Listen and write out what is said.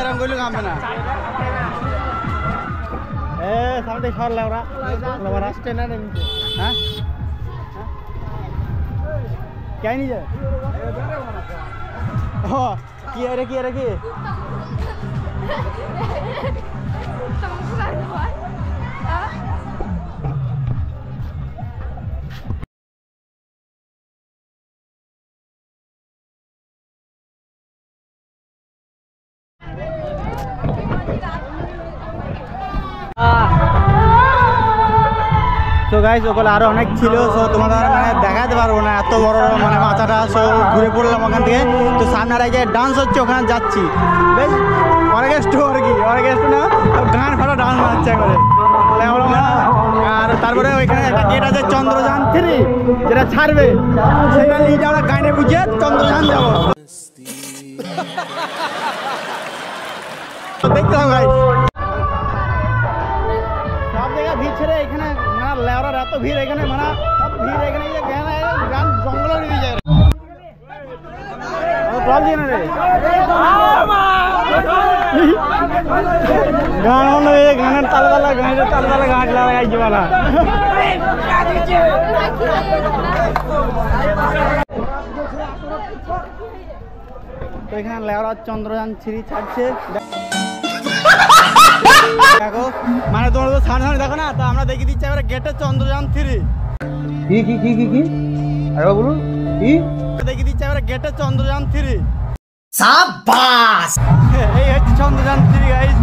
रंगोली काम पे ना सामने शॉट लग रहा स्टेना नहीं हाँ क्या नहीं है हो किया रे तो गाइस ওগুলো আরো অনেক ছিল সো তোমাদের মানে দেখাতে পারবো না এত বড় মানে মাথাটা সো ঘুরে পড়লাম ওখান থেকে তো সামনে রাইজে ডান্স হচ্ছে ওখানে যাচ্ছি বেশ অর্কেস্ট্রা না গান ফাটা ডান্স হচ্ছে করে আর তারপরে ওইখানে একটা গেট আছে চন্দ্রযান 3 যেটা ছাড়বে সেটা নিয়ে আমরা গানে বুঝে চন্দ্রযান যাব দেখতে হবে গাইস সব জায়গা ভিড় ছেড়ে এখানে মানে লেওরার এত ভিড় এখানে মানে সব ভিড় এখানে যে গান জঙ্গল দিয়ে যায় প্রবলেম দিয়ে না রে গান হলো এই গানের তালবালা গান লাগাই জীবনা তো এখানে লেওরা চন্দ্রযান 3 ছাড়ছে দেখো মানে তোমরা তো সামনে দেখো না তো আমরা দেখিয়ে দিচ্ছি এবারে গেটে চন্দ্রযান 3 কি আরে বলুন কি দেখিয়ে দিচ্ছি এবারে গেটে চন্দ্রযান 3 সাবাস এই হচ্ছে চন্দ্রযান 3 গাইস